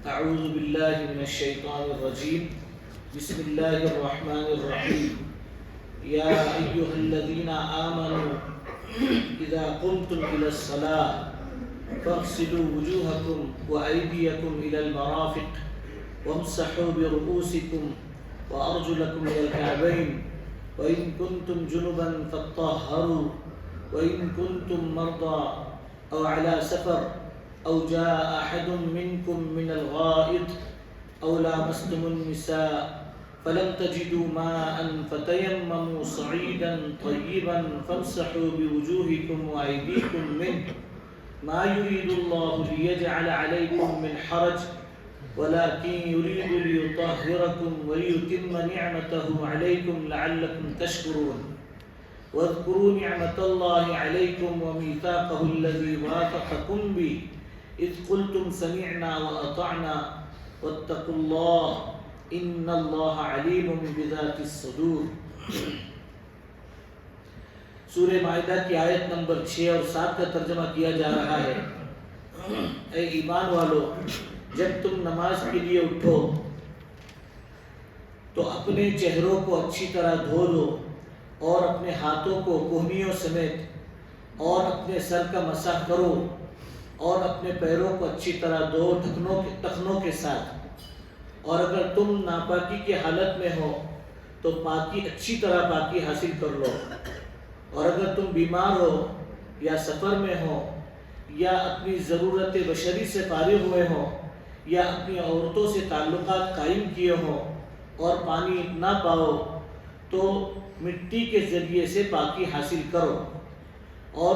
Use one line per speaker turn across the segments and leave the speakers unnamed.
أعوذ بالله من الشيطان الرجيم بسم الله الرحمن الرحيم يا أيها الذين آمنوا إذا قمتم إلى الصلاة فاغسلوا وجوهكم وأيديكم إلى المرافق وامسحوا برؤوسكم وأرجلكم إلى الكعبين وإن كنتم جنبا فاطهروا وإن كنتم مرضى أو على سفر أو جاء أحد منكم من الغائط أو لامستم النساء فلم تجدوا ماء فتيمموا صعيدا طيبا فامسحوا بوجوهكم وأيديكم منه ما يريد الله ليجعل عليكم من حرج ولكن يريد ليطهركم ويتم نعمته عليكم لعلكم تشكرون واذكروا نعمة الله عليكم وميثاقه الذي واثقكم به إذ قلتم سمعنا وأطعنا واتقوا الله إن الله عليم بذات الصدور۔ سورہ مائدہ کی آیت نمبر 6 اور 7 کا ترجمہ کیا جا رہا ہے۔ اے ایمان والو، جب تم نماز کے لیے اٹھو تو اپنے چہروں کو اچھی طرح دھو لو اور اپنے ہاتھوں کو کوہنیوں سمیت اور اپنے سر کا مسح کرو اور اپنے پیروں کو اچھی طرح دھو ٹخنوں کے ساتھ، اور اگر تم ناپاکی کی حالت میں ہو تو اچھی طرح پاکی حاصل کر لو، اور اگر تم بیمار ہو یا سفر میں ہو یا اپنی ضرورت بشری سے فارغ ہوئے ہو یا اپنی عورتوں سے تعلقات قائم کیے ہوں اور پانی نہ پاؤ تو مٹی کے ذریعے سے پاکی حاصل کرو اور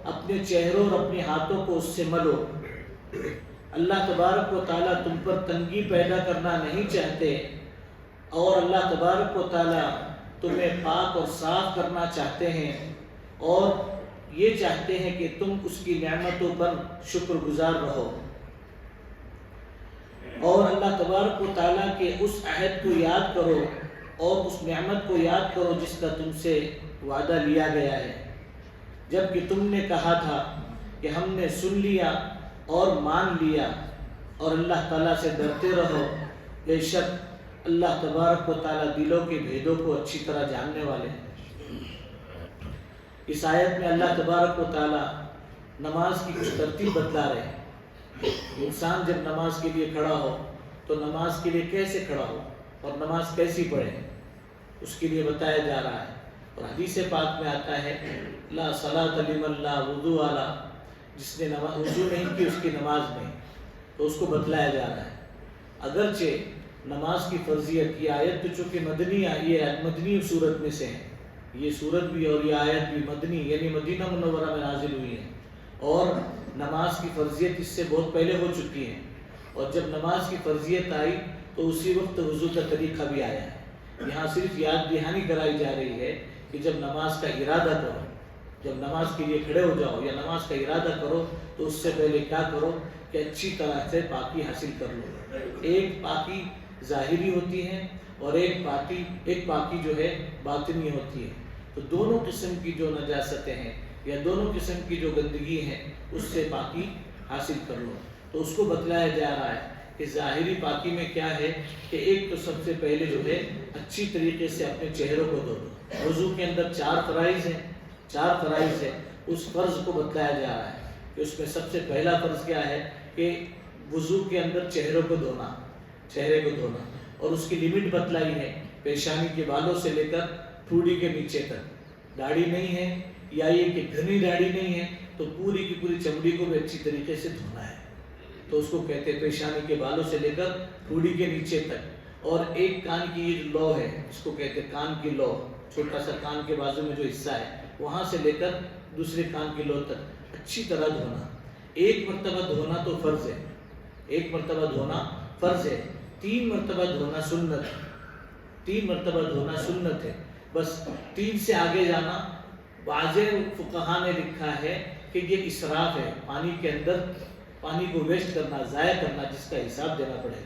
اپنے چہروں اور اپنے ہاتھوں کو اس سے ملو۔ اللہ تبارک و تعالیٰ تم پر تنگی پیدا کرنا نہیں چاہتے، اور اللہ تبارک و تعالیٰ تمہیں پاک اور صاف کرنا چاہتے ہیں، اور یہ چاہتے ہیں کہ تم اس کی نعمتوں پر شکر گزار رہو، اور اللہ تبارک و تعالیٰ کے اس عہد کو یاد کرو اور اس نعمت کو یاد کرو جس کا تم سے وعدہ لیا گیا ہے، جب کہ تم نے کہا تھا کہ ہم نے سن لیا اور مان لیا، اور اللہ تعالیٰ سے ڈرتے رہو، بے شک اللہ تبارک و تعالیٰ دلوں کے بھیدوں کو اچھی طرح جاننے والے ہیں۔ اس آیت میں اللہ تبارک و تعالیٰ نماز کی کچھ ترتیب بتلا رہے ہیں۔ انسان جب نماز کے لیے کھڑا ہو تو نماز کے لیے کیسے کھڑا ہو اور نماز کیسی پڑھے، اس کے لیے بتایا جا رہا ہے، اور حدیث پاک میں آتا ہے لا صلاۃ لمن لا وضو علی، جس نے وضو نہیں کی اس کی نماز نہیں، تو اس کو بتلایا جا رہا ہے۔ اگرچہ نماز کی فرضیت، یہ آیت تو چونکہ مدنی آئی ہے، مدنی صورت میں سے ہے، یہ صورت بھی اور یہ آیت بھی مدنی یعنی مدینہ منورہ میں نازل ہوئی ہے، اور نماز کی فرضیت اس سے بہت پہلے ہو چکی ہے، اور جب نماز کی فرضیت آئی تو اسی وقت وضو کا طریقہ بھی آیا ہے۔ یہاں صرف یاد دہانی کرائی جا رہی ہے کہ جب نماز کا ارادہ کرو، جب نماز کے لیے کھڑے ہو جاؤ یا نماز کا ارادہ کرو تو اس سے پہلے کیا کرو کہ اچھی طرح سے پاکی حاصل کر لو۔ ایک پاکی ظاہری ہوتی ہے اور ایک پاکی جو ہے باطنی ہوتی ہے، تو دونوں قسم کی جو نجاستیں ہیں یا دونوں قسم کی جو گندگی ہے اس سے پاکی حاصل کر لو۔ تو اس کو بتلایا جا رہا ہے کہ ظاہری پاکی میں کیا ہے کہ ایک تو سب سے پہلے جو ہے اچھی طریقے سے اپنے چہروں کو دھو دو۔ وضو کے اندر 4 فرائض ہیں، اس فرض کو بتلایا جا رہا ہے کہ اس میں سب سے پہلا فرض کیا ہے کہ وضو کے اندر چہرے کو دھونا، اور اس کی لمٹ بتلائی ہے، پیشانی کے بالوں سے لے کر ٹھوڑی کے نیچے تک۔ داڑھی نہیں ہے یا یہ کہ گھنی داڑھی نہیں ہے تو پوری کی پوری چمڑی کو بھی اچھی طریقے سے دھونا ہے، تو اس کو کہتے ہیں پیشانی کے بالوں سے لے کر ٹھوڑی کے نیچے تک۔ اور ایک کان کی یہ لو ہے، اس کو کہتے ہیں کان کی لو، چھوٹا سا کان کے بازو میں جو حصہ ہے وہاں سے لے کر دوسرے کان کی لو تک اچھی طرح دھونا۔ ایک مرتبہ دھونا تو فرض ہے، 3 مرتبہ دھونا سنت ہے، بس 3 سے آگے جانا بعض فقہا نے لکھا ہے کہ یہ اسراف ہے، پانی کے اندر پانی کو ویسٹ کرنا، ضائع کرنا، جس کا حساب دینا پڑے،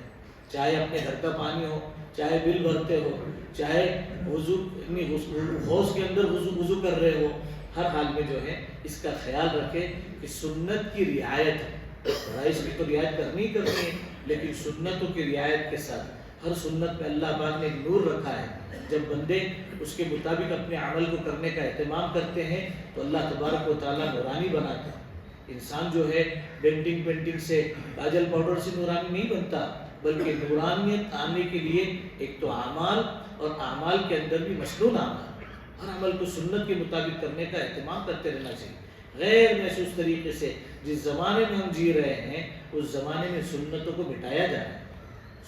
چاہے اپنے گھر کا پانی ہو، چاہے بل بھرتے ہو، چاہے حوض کے اندر وضو کر رہے ہو، ہر حال میں جو ہے اس کا خیال رکھے کہ سنت کی رعایت ہے، فرائض کی تو رعایت کرنی ہے، لیکن سنتوں کی رعایت کے ساتھ ہر سنت میں اللہ پاک نے ایک نور رکھا ہے. جب بندے اس کے مطابق اپنے عمل کو کرنے کا اہتمام کرتے ہیں تو اللہ تبارک و تعالیٰ نورانی بناتا ہے. انسان جو ہے پینٹنگ سے کاجل پاؤڈر سے نورانی نہیں بنتا، بلکہ نورانیت آنے کے لیے ایک تو اعمال، اور اعمال کے اندر بھی مسنون اعمال، ہر عمل کو سنت کے مطابق کرنے کا اہتمام کرتے رہنا چاہیے. غیر محسوس طریقے سے جس زمانے میں ہم جی رہے ہیں اس زمانے میں سنتوں کو مٹایا جا رہا ہے،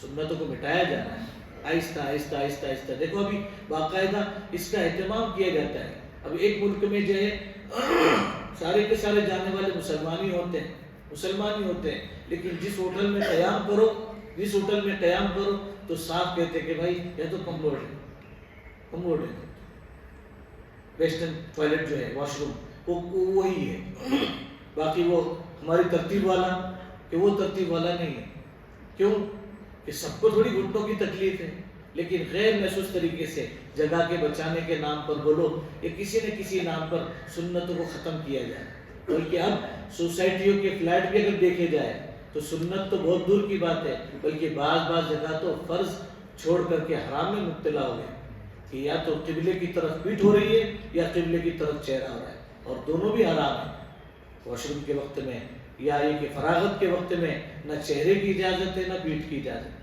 سنتوں کو مٹایا جا رہا ہے. آہستہ آہستہ آہستہ آہستہ دیکھو ابھی باقاعدہ اس کا اہتمام کیا جاتا ہے. اب ایک ملک میں جو ہے سارے کے سارے جانے والے مسلمان ہی ہوتے ہیں، لیکن جس ہوٹل میں قیام کرو تو صاف کہتے کہ بھائی یہ تو کم روڈ ہے. ویسٹرن ٹوائلٹ جو ہے، واش روم وہی ہے. باقی وہ ہماری ترتیب والا کہ وہ ترتیب والا نہیں ہے. کیوں کہ سب کو تھوڑی گھٹنوں کی تکلیف ہے، لیکن غیر محسوس طریقے سے جگہ کے بچانے کے نام پر بولو یا کسی نہ کسی نام پر سنتوں کو ختم کیا جائے. بلکہ اب سوسائٹیوں کے فلیٹ بھی اگر دیکھے جائے تو سنت تو بہت دور کی بات ہے، بلکہ بعض جگہ تو فرض چھوڑ کر کے حرام میں مبتلا ہو گئے کہ یا تو قبلے کی طرف پیٹھ ہو رہی ہے یا قبلے کی طرف چہرہ ہو رہا ہے، اور دونوں بھی حرام ہیں. واش روم کے وقت میں یا یہ کہ فراغت کے وقت میں نہ چہرے کی اجازت ہے نہ پیٹھ کی اجازت.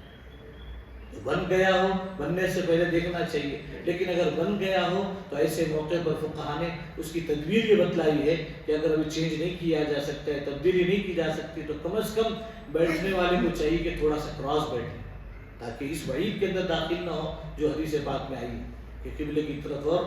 بن گیا ہو، بننے سے پہلے دیکھنا چاہیے، لیکن اگر بن گیا ہو تو ایسے موقع پر فقہاء نے اس کی تدبیر یہ بتلائی ہے کہ اگر ابھی چینج نہیں کیا جا سکتا ہے، تبدیلی نہیں کی جا سکتی، تو کم از کم بیٹھنے والے کو چاہیے کہ تھوڑا سا کراس بیٹھے، تاکہ اس وعید کے اندر داخل نہ ہو جو حدیث پاک میں آئی ہے کہ قبلے کی طرف اور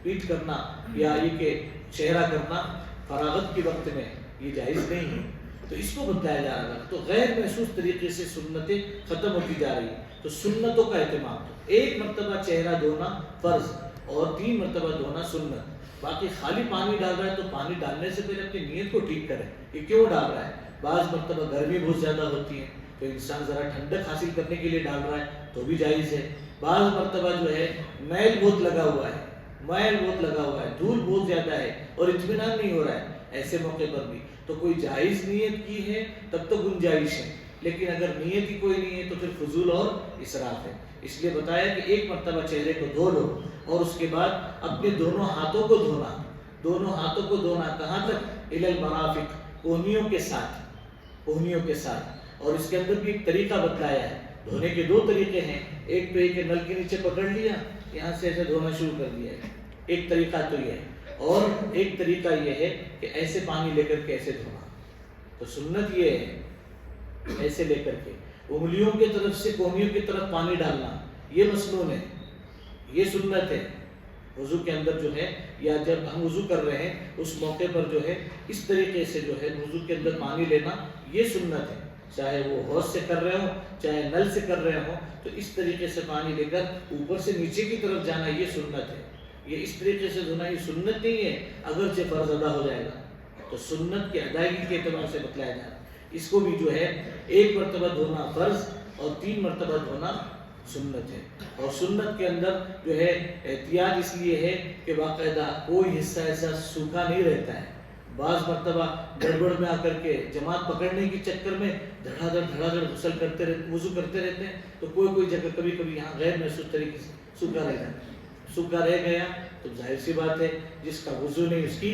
پیٹھ کرنا یا یہ کہ چہرہ کرنا فراغت کے وقت میں یہ جائز نہیں ہے. تو اس کو بتایا جا رہا ہے. تو غیر محسوس طریقے سے سنتیں ختم ہوتی جا رہی ہیں. تو سنتوں کا اہتمام، ایک مرتبہ چہرہ دھونا فرض اور 3 مرتبہ دھونا سنت. باقی خالی پانی ڈال رہا ہے تو پانی ڈالنے سے پہلے اپنی نیت کو ٹھیک کرے کہ کیوں ڈال رہا ہے. بعض مرتبہ گرمی بہت زیادہ ہوتی ہے تو انسان ذرا ٹھنڈک حاصل کرنے کے لیے ڈال رہا ہے تو بھی جائز ہے. بعض مرتبہ جو ہے میل بہت لگا ہوا ہے، دھول بہت زیادہ ہے اور اطمینان نہیں ہو رہا ہے، ایسے موقع پر بھی تو کوئی جائز نیت کی ہے تب تو گنجائش ہے. لیکن اگر نیت ہی کوئی نہیں ہے تو پھر فضول اور اسراف ہے. اس لیے بتایا کہ ایک مرتبہ چہرے کو دھو لو اور اس کے بعد اپنے دونوں ہاتھوں کو دھونا کہاں تک؟ الی المرافق، کوہنیوں کے ساتھ. اور اس کے اندر بھی ایک طریقہ بتلایا ہے. دھونے کے 2 طریقے ہیں. ایک تو یہ کہ نل کے نیچے پکڑ لیا، یہاں سے ایسے دھونا شروع کر دیا ہے، ایک طریقہ تو یہ ہے. اور ایک طریقہ یہ ہے کہ ایسے پانی لے کر کے ایسے دھونا. تو سنت یہ ہے ایسے لے کر کے انگلیوں کی طرف سے کوہنیوں کی طرف پانی ڈالنا، یہ مسنون ہے، یہ سنت ہے. وضو کے اندر جو ہے یا جب ہم وضو کر رہے ہیں اس موقع پر جو ہے اس طریقے سے جو ہے وضو کے اندر پانی لینا یہ سنت ہے. چاہے وہ حوض سے کر رہے ہوں چاہے نل سے کر رہے ہوں تو اس طریقے سے پانی لے کر اوپر سے نیچے کی طرف جانا یہ سنت ہے. یہ اس طریقے سے دھونا یہ سنت نہیں ہے، اگرچہ فرض ادا ہو جائے گا تو سنت کی ادائیگی کے اعتبار سے بتلایا جا رہا ہے. اس کو بھی جو ہے ایک مرتبہ دھونا فرض اور 3 مرتبہ دھونا سنت ہے. اور سنت کے اندر جو ہے احتیاط اس لیے ہے کہ باقاعدہ کوئی حصہ ایسا سوکھا نہیں رہتا ہے. بعض مرتبہ گڑبڑ میں آ کر کے جماعت پکڑنے کے چکر میں دھڑا دھڑ غسل کرتے رہتے، وضو کرتے رہتے ہیں تو کوئی جگہ کبھی یہاں غیر محسوس طریقے سے سوکھا رہ گیا تو ظاہر سی بات ہے جس کا وضو نہیں اس کی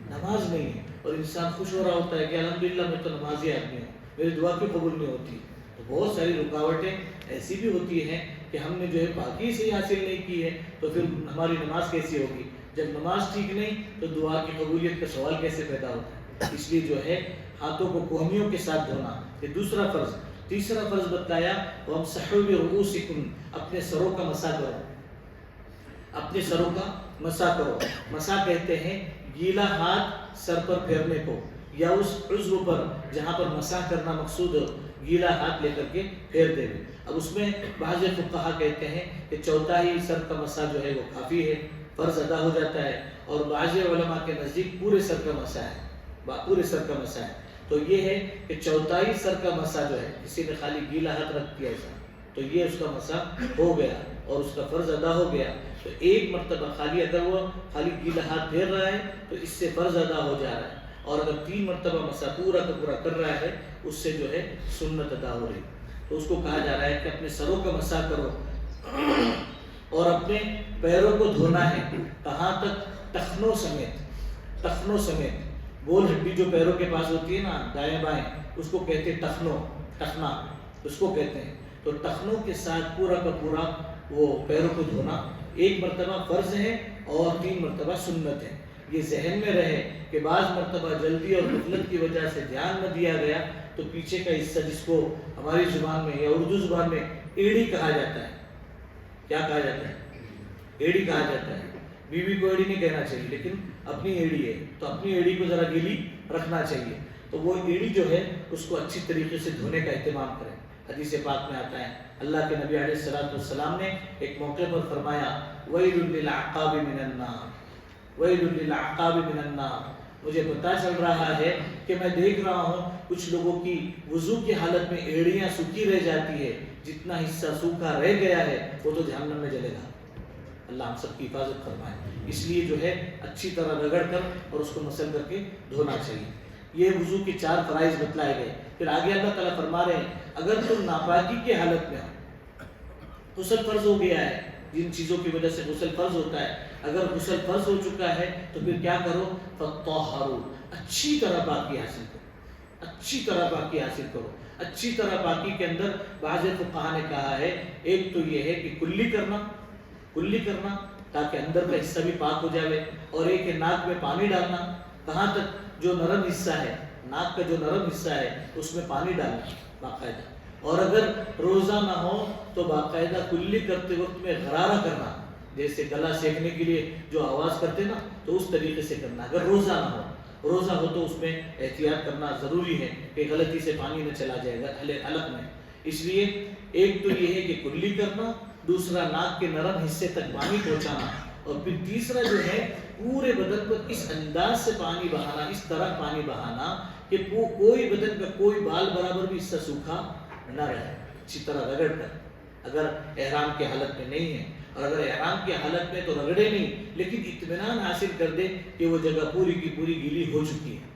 نماز نہیں ہے. اور انسان خوش ہو رہا ہوتا ہے کہ الحمدللہ میں تو نمازی آدمی ہوں، میری دعا کی قبول نہیں ہوتی. تو بہت ساری رکاوٹیں ایسی بھی ہوتی ہیں کہ ہم نے جو ہے پاکی سے حاصل نہیں کی ہے تو پھر ہماری نماز کیسی ہوگی؟ جب نماز ٹھیک نہیں تو دعا کی قبولیت کا سوال کیسے پیدا ہوتا ہے؟ اس لیے جو ہے ہاتھوں کو کوہنیوں کے ساتھ دھونا یہ دوسرا فرض. تیسرا فرض بتایا وَامْسَحُوا بِرُؤُوسِكُمْ، اپنے سروں کا مسح کرو، اپنے سروں کا مسح کرو. مسح کہتے ہیں گیلا ہاتھ سر پر پھیرنے کو یا اس عضو پر جہاں پر مسح کرنا مقصود ہو گیلا ہاتھ لے کر کے پھیر دے. اب اس میں بعض فقہاء کہتے ہیں کہ چوتھائی سر کا مسح جو ہے وہ کافی ہے، فرض ادا ہو جاتا ہے. اور بعض علماء کے نزدیک پورے سر کا مسح ہے. تو یہ ہے کہ چوتھائی سر کا مسح جو ہے کسی نے خالی گیلا ہاتھ رکھ دیا ایسا تو یہ اس کا مسح ہو گیا اور اس کا فرض ادا ہو گیا. تو ایک مرتبہ اگر وہ خالی گیلا ہاتھ پھیر رہا ہے تو اس سے فرض ادا ہو جا رہا ہے، اور اگر 3 مرتبہ مسح پورا کا پورا کر رہا ہے اس سے جو ہے سنت ادا ہو رہی. تو اس کو کہا جا رہا ہے کہ اپنے سروں کا مسح کرو اور اپنے پیروں کو دھونا ہے. کہاں تک؟ ٹخنوں سمیت. ٹخنوں سمیت گول ہڈی جو پیروں کے پاس ہوتی ہے نا دائیں بائیں, اس کو کہتے ہیں ٹخنوں, ٹخنا اس کو کہتے ہیں. تو ٹخنوں کے ساتھ پورا کا پورا وہ پیروں کو دھونا 1 مرتبہ فرض ہے اور 3 مرتبہ سنت ہے. یہ ذہن میں رہے کہ بعض مرتبہ جلدی اور غفلت کی وجہ سے دھیان نہ دیا گیا تو پیچھے کا حصہ جس کو ہماری زبان میں یا اردو زبان میں ایڑی کہا جاتا ہے. کیا کہا جاتا ہے؟ ایڑی کہا جاتا ہے. بیوی کو ایڑی نہیں کہنا چاہیے, لیکن اپنی ایڑی ہے تو اپنی ایڑی کو ذرا گیلی رکھنا چاہیے. تو وہ ایڑی جو ہے اس کو اچھی طریقے سے دھونے کا اہتمام کریں. حدیث پاک میں آتا ہے اللہ کے نبی علیہ الصلوۃ والسلام نے ایک موقع پر فرمایا ویل للعقاب من النار, ویل للعقاب من النار. مجھے پتہ چل رہا ہے کہ میں دیکھ رہا ہوں کچھ لوگوں کی وضو کی حالت میں ایڑیاں سوکھی رہ جاتی ہے, جتنا حصہ سوکھا رہ گیا ہے وہ تو جہنم میں جلے گا. اللہ ہم سب کی حفاظت فرمائے. اس لیے جو ہے اچھی طرح رگڑ کر اور اس کو مسل کر کے دھونا چاہیے. یہ وضو کے 4 فرائض بتلائے گئے. پھر آگے اللہ تعالیٰ فرما رہے ہیں اگر تم ناپاکی کی حالت میں ہو, غسل فرض ہو گیا ہے, جن چیزوں کی وجہ سے غسل فرض ہوتا ہے, اگر غسل فرض ہو چکا ہے تو پھر کیا کرو؟ فطہروا, اچھی طرح پاکی حاصل کرو, اچھی طرح پاکی حاصل کرو. اچھی طرح پاکی کے اندر بعض فقہا نے کہا ہے ایک تو یہ ہے کہ کلی کرنا تاکہ اندر کا حصہ بھی پاک ہو جائے, اور ایک ہے ناک میں پانی ڈالنا. کہاں تک؟ جو نرم حصہ ہے, ناک کا جو نرم حصہ ہے اس میں پانی ڈالنا باقاعدہ. اور اگر روزہ نہ ہو تو باقاعدہ کلی کرتے وقت میں غرارہ کرنا, جیسے گلا سیکنے کے لیے جو آواز کرتے نا تو اس طریقے سے کرنا. اگر روزہ نہ ہو, روزہ ہو تو اس میں احتیاط کرنا ضروری ہے کہ غلطی سے پانی نہ چلا جائے گا حلق میں. اس لیے ایک تو یہ ہے کہ کلی کرنا, دوسرا ناک کے نرم حصے تک پانی پہنچانا, اور پھر تیسرا جو ہے پورے بدن پر اس انداز سے پانی بہانا, اس طرح پانی بہانا کہ کوئی بدن کا کوئی بال برابر بھی حصہ سوکھا نہ رہے. اچھی طرح رگڑ کر, اگر احرام کی حالت میں نہیں ہے, اور اگر احرام کی حالت میں تو رگڑے نہیں, لیکن اطمینان حاصل کر دے کہ وہ جگہ پوری کی پوری گیلی ہو چکی ہے,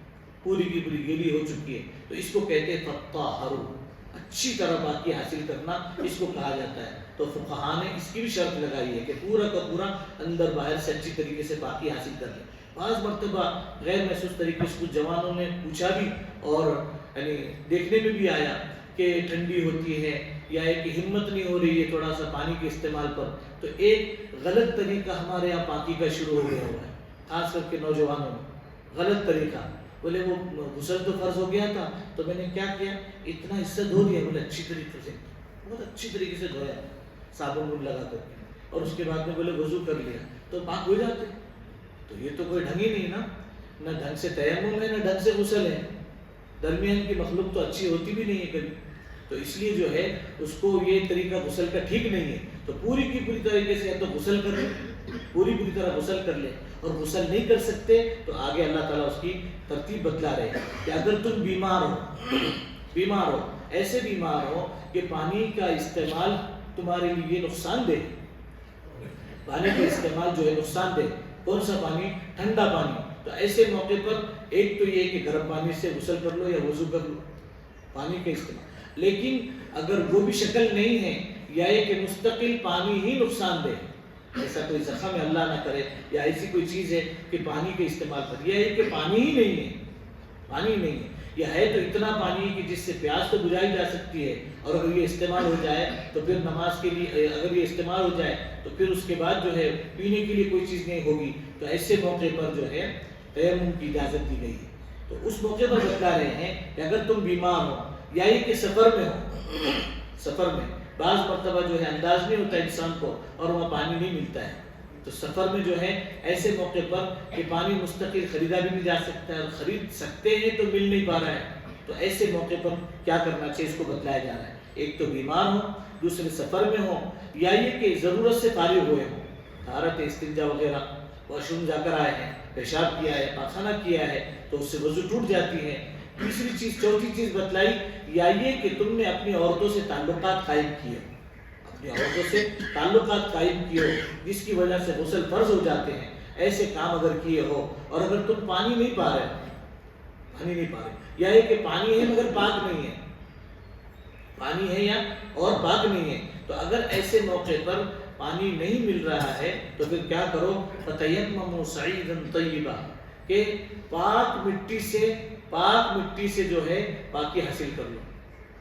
پوری کی پوری گیلی ہو چکی ہے, تو اس کو کہتے ہیں فطہروا, اچھی طرح پاکی حاصل کرنا اس کو کہا جاتا ہے. تو فقہا نے اس کی بھی شرط لگائی ہے کہ پورا کا پورا اندر باہر سے اچھی طریقے سے پاکی حاصل کر لیں. بعض مرتبہ غیر محسوس طریقے سے کچھ جوانوں نے پوچھا بھی, اور یعنی دیکھنے میں بھی آیا کہ ٹھنڈی ہوتی ہے یا ایک ہمت نہیں ہو رہی ہے تھوڑا سا پانی کے استعمال پر, تو ایک غلط طریقہ ہمارے یہاں پاکی کا شروع ہو گیا ہوا ہے, خاص کر کے نوجوانوں میں. غلط طریقہ, بولے وہ غسل تو فرض ہو گیا تھا تو میں نے کیا کیا, اتنا حصہ دھو دیا. بولے اچھی طریقے سے, بہت اچھی طریقے سے دھویا صابن لگا کر کے, اور اس کے بعد میں بولے وضو کر لیا تو پاک ہو جاتے. تو یہ تو کوئی ڈھنگ ہی نہیں نا, نہ ڈھنگ سے تیمم ہے نہ ڈھنگ سے غسل ہے. درمیان کی مخلوق تو اچھی ہوتی بھی نہیں ہے کبھی. تو اس لیے جو ہے اس کو یہ طریقہ غسل کا ٹھیک نہیں ہے. تو پوری کی پوری طریقے سے یا تو غسل کر لے, پوری طرح غسل کر لے, اور غسل نہیں کر سکتے تو آگے اللہ تعالیٰ اس کی ترتیب بتلا رہے کہ اگر تم بیمار ہو, ایسے بیمار ہو کہ پانی کا استعمال تمہارے لیے نقصان دہ, پانی کا استعمال جو ہے نقصان دہ. کون سا پانی؟ ٹھنڈا پانی. تو ایسے موقع پر ایک تو یہ کہ گرم پانی سے غسل کر لو یا وضو کر لو, پانی کا استعمال. لیکن اگر وہ بھی شکل نہیں ہے, یا یہ کہ مستقل پانی ہی نقصان دے, ایسا کوئی زخم ہے اللہ نہ کرے, یا ایسی کوئی چیز ہے کہ پانی کے استعمال پر, یا یہ کہ پانی ہی نہیں ہے, پانی نہیں ہے, یا ہے تو اتنا پانی کہ جس سے پیاس تو بجھائی جا سکتی ہے, اور اگر یہ استعمال ہو جائے تو پھر نماز کے لیے, اگر یہ استعمال ہو جائے تو پھر اس کے بعد جو ہے پینے کے لیے کوئی چیز نہیں ہوگی, تو ایسے موقع پر جو ہے تیمم کی اجازت دی گئی ہے. تو اس موقع پر بتا رہے ہیں کہ اگر تم بیمار ہو, یا یہ کہ سفر میں ہو, سفر میں بعض مرتبہ جو ہے انداز نہیں ہوتا انسان کو اور وہاں پانی نہیں ملتا ہے, تو سفر میں جو ہے ایسے موقع پر کہ پانی مستقل خریدا بھی نہیں جا سکتا ہے, اور خرید سکتے ہیں تو مل نہیں پا رہا ہے, تو ایسے موقع پر کیا کرنا چاہیے اس کو بتلایا جا رہا ہے. ایک تو بیمار ہو, دوسرے سفر میں ہو, یا یہ کہ ضرورت سے فارغ ہوئے ہوں, طہارت استنجا وغیرہ, واش روم جا کر آئے ہیں, پیشاب کیا ہے, پاخانہ کیا ہے, تو اس سے وضو ٹوٹ جاتی ہے. تیسری چیز, چوتھی چیز بتلائی, یا یہ کہ تم نے اپنی عورتوں سے تعلقات قائم کیے, اپنی عورتوں سے تعلقات قائم کیے ہو جس کی وجہ سے غسل فرض ہو جاتے ہیں. ایسے کام اگر کیے ہو, اور اگر تم پانی نہیں پا رہے, یا یہ کہ پانی ہے مگر پاک نہیں ہے, پانی ہے یا اور پاک نہیں ہے. تو اگر ایسے موقع پر پانی نہیں مل رہا ہے تو پھر کیا کرو؟ فَتَيَمَّمُوا صَعِيدًا طَيِّبًا، کہ پاک مٹی سے جو ہے پاکی حاصل کر لو.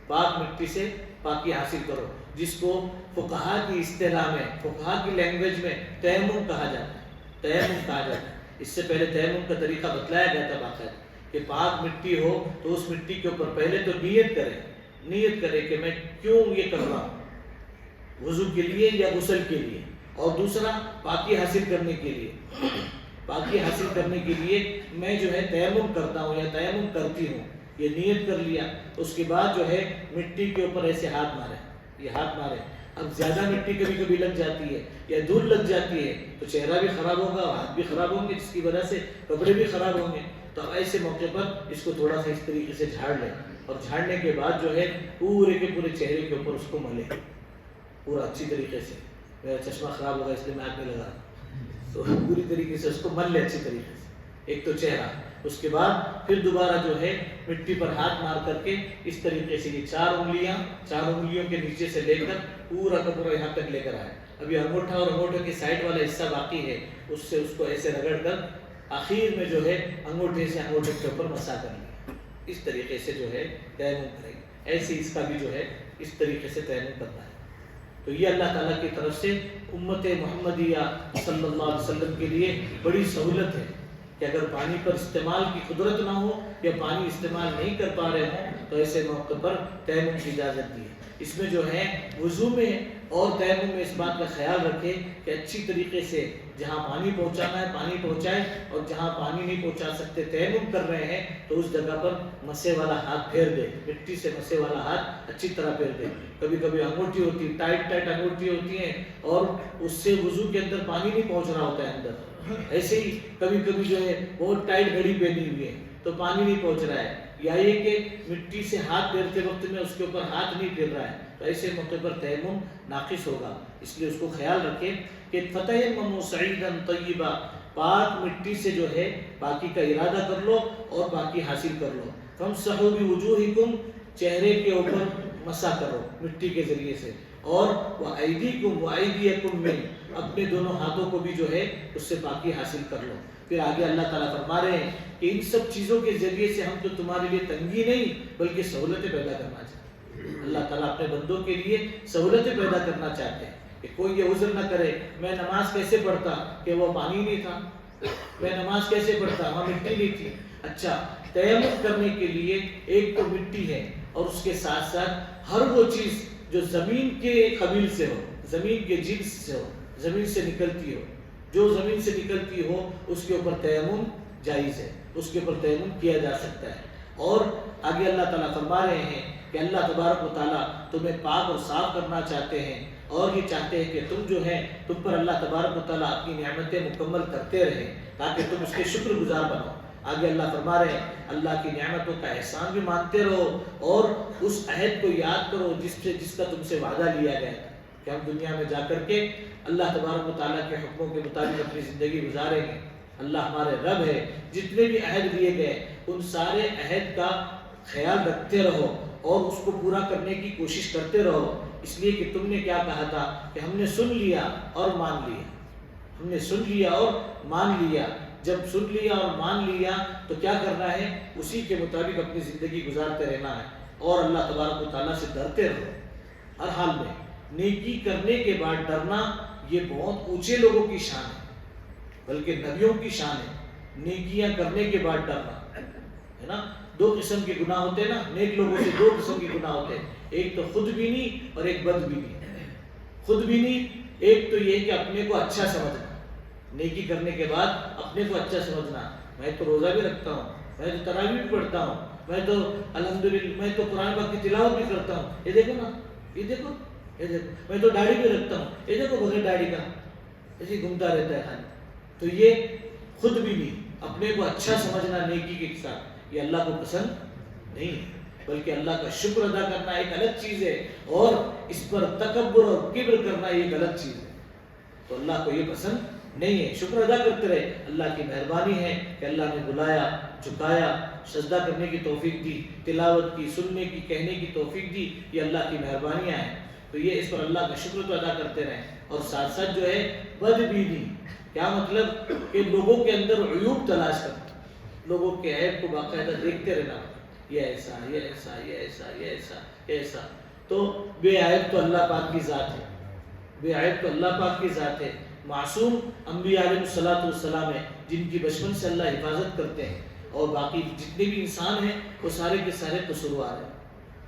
پاک مٹی سے پاکی حاصل کرو، جس کو فقہا کی اصطلاح میں، فقہا کی لینگویج میں تیمم کہا جاتا ہے. تیمم کہا جاتا ہے. اس سے پہلے تیمم کا طریقہ بتلایا گیا تھا باقاعدہ، کہ پاک مٹی ہو تو اس مٹی کے اوپر پہلے تو نیت کرے کہ میں کیوں یہ کر رہا ہوں، وضو کے لیے یا غسل کے لیے، اور دوسرا پاکی حاصل کرنے کے لیے. پاکی حاصل کرنے کے لیے میں جو ہے تیمم کرتا ہوں یا تیمم کرتی ہوں، یہ نیت کر لیا. اس کے بعد جو ہے مٹی کے اوپر ایسے ہاتھ مارے. اب زیادہ مٹی کبھی کبھی لگ جاتی ہے یا دھول لگ جاتی ہے تو چہرہ بھی خراب ہوگا، ہاتھ بھی خراب ہوں گے، جس کی وجہ سے کپڑے بھی خراب ہوں گے. تو اب ایسے موقع پر اس کو تھوڑا سا اس طریقے سے جھاڑ لیں، اور جھاڑنے کے بعد جو ہے پورے کے پورے چہرے کے اوپر اس کو ملے پورا اچھی طریقے سے. میرا چشمہ خراب ہوگا اس لیے میں ہاتھ نہیں لگا، تو پوری طریقے سے اس کو مل لے اچھی طریقے سے. ایک تو چہرہ، اس کے بعد پھر دوبارہ جو ہے مٹی پر ہاتھ مار کر کے اس طریقے سے یہ چار انگلیوں کے نیچے سے لے کر پورا کا پورا یہاں تک لے کر آئے. ابھی انگوٹھا اور انگوٹھے کے سائڈ والا حصہ باقی ہے، اس سے اس کو ایسے رگڑ کر آخر میں جو ہے انگوٹھے سے انگوٹھے کے اوپر مسا کر لیا. اس طریقے سے جو ہے تیمم کریں گے. ایسے اس کا بھی جو ہے اس طریقے سے تیمم کرنا ہے. تو یہ اللہ تعالیٰ کی طرف سے امت محمدیہ صلی اللہ علیہ وسلم کے لیے بڑی سہولت ہے کہ اگر پانی پر استعمال کی قدرت نہ ہو یا پانی استعمال نہیں کر پا رہے ہوں تو ایسے موقع پر تیمم کی اجازت دی ہے. اس میں جو ہے وضو میں اور تیمم میں اس بات کا خیال رکھے کہ اچھی طریقے سے جہاں پانی پہنچانا ہے پانی پہنچائے، اور جہاں پانی نہیں پہنچا سکتے تیمم کر رہے ہیں تو اس جگہ پر مسے والا ہاتھ پھیر دے، مٹی سے مسے والا ہاتھ اچھی طرح پھیر دے. کبھی کبھی انگوٹھی ہوتی ہے، ٹائٹ انگوٹھی ہوتی ہیں اور اس سے وضو کے اندر پانی نہیں پہنچ رہا ہوتا ہے اندر. ایسے ہی کبھی کبھی جو ہے بہت ٹائٹ گھڑی پہنی ہوئی ہے تو پانی نہیں پہنچ رہا ہے، یا یہ کہ مٹی سے ہاتھ پھیرتے وقت میں اس کے اوپر ہاتھ نہیں پھیر رہا ہے، تو ایسے موقع پر تیمم ناقص ہوگا. اس لیے اس کو خیال رکھیں کہ فَتَيَمَّمُوا صَعِيدًا طَيِّبًا، پاک مٹی سے جو ہے پاکی کا ارادہ کر لو اور پاکی حاصل کر لو. فَامْسَحُوا بِوُجُوهِكُمْ، چہرے کے اوپر مسا کرو مٹی کے ذریعے سے، اور وَأَيْدِيكُمْ وَأَيْدِيَكُمْ مِنْ، اپنے دونوں ہاتھوں کو بھی جو ہے اس سے پاکی حاصل کر لو. پھر آگے اللہ تعالیٰ فرما رہے ہیں کہ ان سب چیزوں کے ذریعے سے ہم تو تمہارے لیے تنگی نہیں بلکہ سہولتیں پیدا کرنا چاہتے ہیں. اللہ تعالیٰ اپنے بندوں کے لیے سہولتیں پیدا کرنا چاہتے ہیں کہ کوئی یہ عذر نہ کرے میں نماز کیسے پڑھتا کہ وہ پانی نہیں تھا، میں نماز کیسے پڑھتا وہاں مٹی نہیں تھی. اچھا، تیمم کرنے کے لیے ایک تو مٹی ہے، اور اس کے ساتھ ساتھ ہر وہ چیز جو زمین کے قبیل سے ہو، زمین کے جنس سے ہو، زمین سے نکلتی ہو، جو زمین سے نکلتی ہو اس کے اوپر تیمم جائز ہے، اس کے اوپر تیمم کیا جا سکتا ہے. اور آگے اللہ تعالیٰ فرما رہے ہیں کہ اللہ تبارک و تعالیٰ تمہیں پاک اور صاف کرنا چاہتے ہیں، اور یہ چاہتے ہیں کہ تم جو ہے تم پر اللہ تبارک و تعالیٰ اپنی نعمتیں مکمل کرتے رہیں تاکہ تم اس کے شکر گزار بنو. آگے اللہ فرما رہے ہیں اللہ کی نعمتوں کا احسان بھی مانتے رہو اور اس عہد کو یاد کرو جس کا تم سے وعدہ لیا گیا تھا کہ ہم دنیا میں جا کر کے اللہ تبارک و تعالیٰ کے حکموں کے مطابق اپنی زندگی گزاریں گے. اللہ ہمارے رب ہے، جتنے بھی عہد دیے گئے ان سارے عہد کا خیال رکھتے رہو اور اس کو پورا کرنے کی کوشش کرتے رہو. اس لیے کہ تم نے کیا کہا تھا کہ ہم نے سن لیا اور مان لیا، ہم نے سن لیا اور مان لیا. جب سن لیا اور مان لیا تو کیا کرنا ہے؟ اسی کے مطابق اپنی زندگی گزارتے رہنا ہے اور اللہ تبارک و تعالیٰ سے ڈرتے رہو ہر حال میں. نیکی کرنے کے بعد ڈرنا یہ بہت اونچے لوگوں کی شان ہے، بلکہ نبیوں کی شان ہے. نیکیاں کرنے کے بعد ڈرنا ہے نا. دو قسم کے گناہ ہوتے ہیں نا، نیک لوگوں سے دو قسم کے گناہ ہوتے ہیں، ایک تو خود بینی اور ایک بد بینی. خود بینی ایک تو یہ کہ اپنے کو اچھا سمجھنا، نیکی کرنے کے بعد اپنے کو اچھا سمجھنا، میں تو روزہ بھی رکھتا ہوں، میں تو تراویح بھی پڑھتا ہوں، میں تو الحمدللہ میں تو قرآن پاک کی تلاوت بھی کرتا ہوں، یہ دیکھو نا، یہ دیکھو میں تو داڑھی بھی رکھتا ہوں، یہ دیکھو بغیر داڑھی کا ایسے گھومتا رہتا ہے خالی. تو یہ خود بھی نہیں، اپنے کو اچھا سمجھنا نیکی کے ساتھ، یہ اللہ کو پسند نہیں ہے، بلکہ اللہ کا شکر ادا کرنا ایک الگ چیز ہے اور اس پر تکبر اور کبر کرنا یہ ایک الگ چیز ہے. تو اللہ کو یہ پسند نہیں ہے. شکر ادا کرتے رہے، اللہ کی مہربانی ہے کہ اللہ نے بلایا، جھکایا سجدہ کرنے کی توفیق دی، تلاوت کی، سننے کی، کہنے کی توفیق دی، یہ اللہ کی مہربانیاں ہیں۔ تو یہ اس پر اللہ کا شکر تو ادا کرتے رہیں، اور ساتھ ساتھ جو ہے بدبینی، کیا مطلب کہ لوگوں کے اندر عیوب تلاش کرنا، لوگوں کے عیب کو باقاعدہ دیکھتے رہنا، یہ ایسا، یہ ایسا، یہ ایسا، یہ ایسا، یہ ایسا۔ تو بے عیب تو اللہ پاک کی ذات ہے، بے عیب تو اللہ پاک کی ذات ہے۔ معصوم انبیاء علیہ السلام ہیں جن کی بچپن سے اللہ حفاظت کرتے ہیں، اور باقی جتنے بھی انسان ہیں وہ سارے کے سارے قصوروار ہیں۔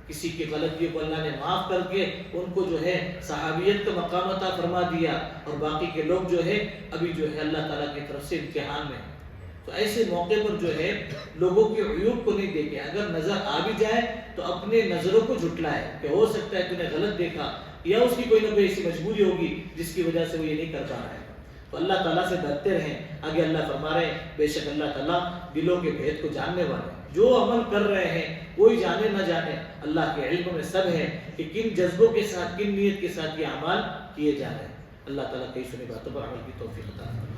کسی کی غلطیوں کو اللہ نے معاف کر کے ان کو جو ہے صحابیت کا مقام عطا فرما دیا، اور باقی کے لوگ جو ہے ابھی جو ہے اللہ تعالیٰ کی طرف سے امتحان میں ہیں۔ تو ایسے موقع پر جو ہے لوگوں کے عیوب کو نہیں دیکھے، اگر نظر آ بھی جائے تو اپنے نظروں کو جھٹلائے کہ ہو سکتا ہے تو نے غلط دیکھا، یا اس کی کوئی نہ کوئی ایسی مجبوری ہوگی جس کی وجہ سے وہ یہ نہیں کر پا رہا ہے۔ تو اللہ تعالیٰ سے ڈرتے رہیں۔ آگے اللہ فرما رہے ہیں بے شک اللہ تعالیٰ دلوں کے بھید کو جاننے والے ہیں، جو عمل کر رہے ہیں کوئی جانے نہ جانے اللہ کے علم میں سب ہے کہ کن جذبوں کے ساتھ، کن نیت کے ساتھ یہ اعمال کیے جا رہے ہیں۔ اللہ تعالیٰ کئی سنی باتوں پر عمل کی توفیق عطا فرمائے۔